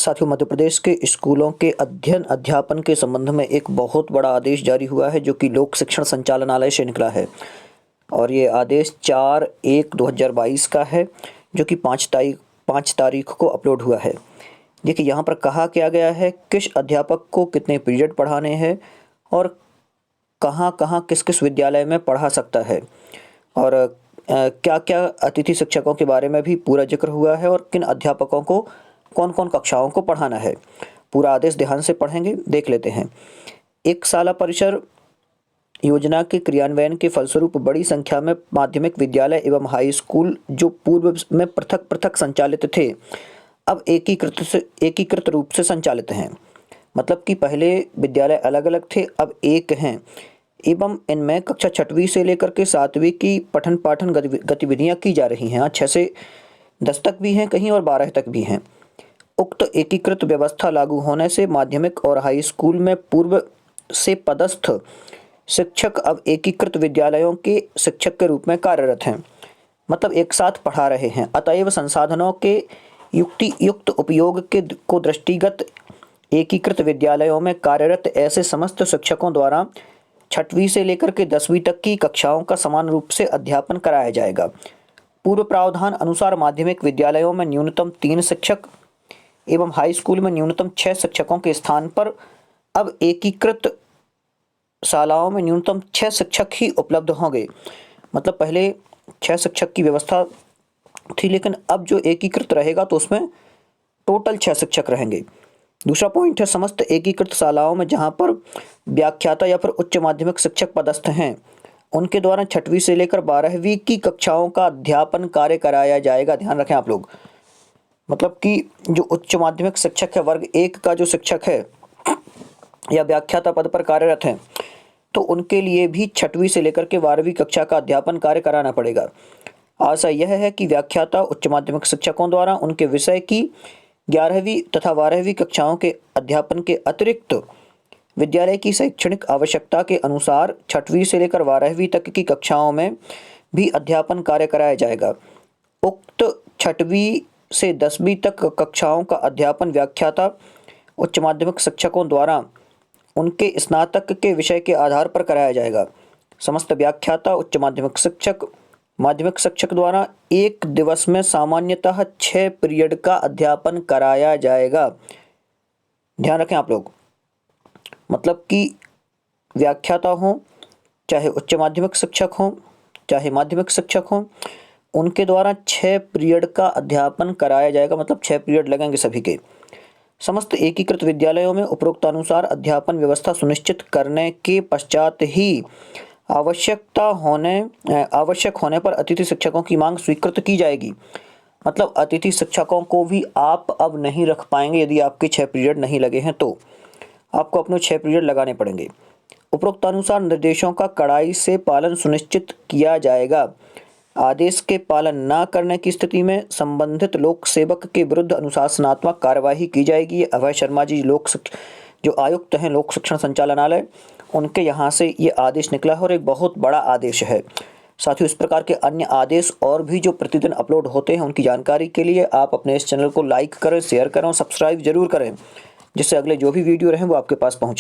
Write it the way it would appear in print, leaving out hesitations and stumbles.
साथियों, मध्य प्रदेश के स्कूलों के अध्ययन अध्यापन के संबंध में एक बहुत बड़ा आदेश जारी हुआ है जो कि लोक शिक्षण संचालनालय से निकला है। और ये आदेश 4/1/2022 का है जो कि 5 तारीख को अपलोड हुआ है। देखिए, यहाँ पर कहा क्या गया है, किस अध्यापक को कितने पीरियड पढ़ाने हैं और कहाँ कहाँ किस किस विद्यालय में पढ़ा सकता है, और क्या क्या अतिथि शिक्षकों के बारे में भी पूरा जिक्र हुआ है और किन अध्यापकों को कौन कौन कक्षाओं को पढ़ाना है। पूरा आदेश ध्यान से पढ़ेंगे, देख लेते हैं। एक साला परिसर योजना के क्रियान्वयन के फलस्वरूप बड़ी संख्या में माध्यमिक विद्यालय एवं हाई स्कूल जो पूर्व में पृथक पृथक संचालित थे, अब एकीकृत रूप से संचालित हैं। मतलब कि पहले विद्यालय अलग अलग थे, अब एक हैं, एवं इनमें कक्षा 6वीं से लेकर के 7वीं की पठन पाठन गतिविधियां की जा रही हैं। 6 से 10 तक भी हैं कहीं और 12 तक भी हैं। उक्त एकीकृत व्यवस्था लागू होने से माध्यमिक और हाई स्कूल में पूर्व से पदस्थ शिक्षक अब एकीकृत विद्यालयों के शिक्षक के रूप में कार्यरत हैं, मतलब एक साथ पढ़ा रहे हैं। अतएव संसाधनों के युक्त उपयोग को दृष्टिगत एकीकृत विद्यालयों में कार्यरत ऐसे समस्त शिक्षकों द्वारा 6वीं से लेकर के 10वीं तक की कक्षाओं का समान रूप से अध्यापन कराया जाएगा। पूर्व प्रावधान अनुसार माध्यमिक विद्यालयों में न्यूनतम 3 शिक्षक एवं हाई स्कूल में न्यूनतम 6 शिक्षकों के स्थान पर अब एकीकृत शालाओं में न्यूनतम 6 शिक्षक ही उपलब्ध होंगे। मतलब पहले 6 शिक्षक की व्यवस्था थी, लेकिन अब जो एकीकृत रहेगा तो उसमें टोटल 6 शिक्षक रहेंगे। दूसरा पॉइंट है, समस्त एकीकृत शालाओं में जहां पर व्याख्याता या फिर उच्च माध्यमिक शिक्षक पदस्थ हैं, उनके द्वारा 6वीं से लेकर 12वीं की कक्षाओं का अध्यापन कार्य कराया जाएगा। ध्यान रखें आप लोग, मतलब कि जो उच्च माध्यमिक शिक्षक है, वर्ग 1 का जो शिक्षक है या व्याख्याता पद पर कार्यरत हैं, तो उनके लिए भी 6वीं से लेकर के 12वीं कक्षा का अध्यापन कार्य कराना पड़ेगा। आशा यह है कि व्याख्याता उच्च माध्यमिक शिक्षकों द्वारा उनके विषय की 11वीं तथा 12वीं कक्षाओं के अध्यापन के अतिरिक्त विद्यालय की शैक्षणिक आवश्यकता के अनुसार 6वीं से लेकर 12वीं तक की कक्षाओं में भी अध्यापन कार्य कराया जाएगा। उक्त 6वीं से 10वीं तक कक्षाओं का अध्यापन व्याख्याता उच्च माध्यमिक शिक्षकों द्वारा उनके स्नातक के विषय के आधार पर कराया जाएगा। समस्त व्याख्याता उच्च माध्यमिक शिक्षक द्वारा एक दिवस में सामान्यतः 6 पीरियड का अध्यापन कराया जाएगा। ध्यान रखें आप लोग, मतलब कि व्याख्याता हो, चाहे उच्च माध्यमिक शिक्षक हो, चाहे माध्यमिक शिक्षक हो, उनके द्वारा 6 पीरियड का अध्यापन कराया जाएगा। मतलब 6 पीरियड लगेंगे सभी के। समस्त एकीकृत विद्यालयों में उपरोक्तानुसार अध्यापन व्यवस्था सुनिश्चित करने के पश्चात ही आवश्यक होने पर अतिथि शिक्षकों की मांग स्वीकृत की जाएगी। मतलब अतिथि शिक्षकों को भी आप अब नहीं रख पाएंगे यदि आपके 6 पीरियड नहीं लगे हैं, तो आपको अपने 6 पीरियड लगाने पड़ेंगे। उपरोक्तानुसार निर्देशों का कड़ाई से पालन सुनिश्चित किया जाएगा। आदेश के पालन न करने की स्थिति में संबंधित लोक सेवक के विरुद्ध अनुशासनात्मक कार्यवाही की जाएगी। अभय शर्मा जी जो आयुक्त हैं लोक शिक्षण संचालनालय, उनके यहाँ से ये आदेश निकला है और एक बहुत बड़ा आदेश है। साथियों, इस प्रकार के अन्य आदेश और भी जो प्रतिदिन अपलोड होते हैं, उनकी जानकारी के लिए आप अपने इस चैनल को लाइक करें, शेयर करें और सब्सक्राइब जरूर करें, जिससे अगले जो भी वीडियो रहें वो आपके पास पहुँचे।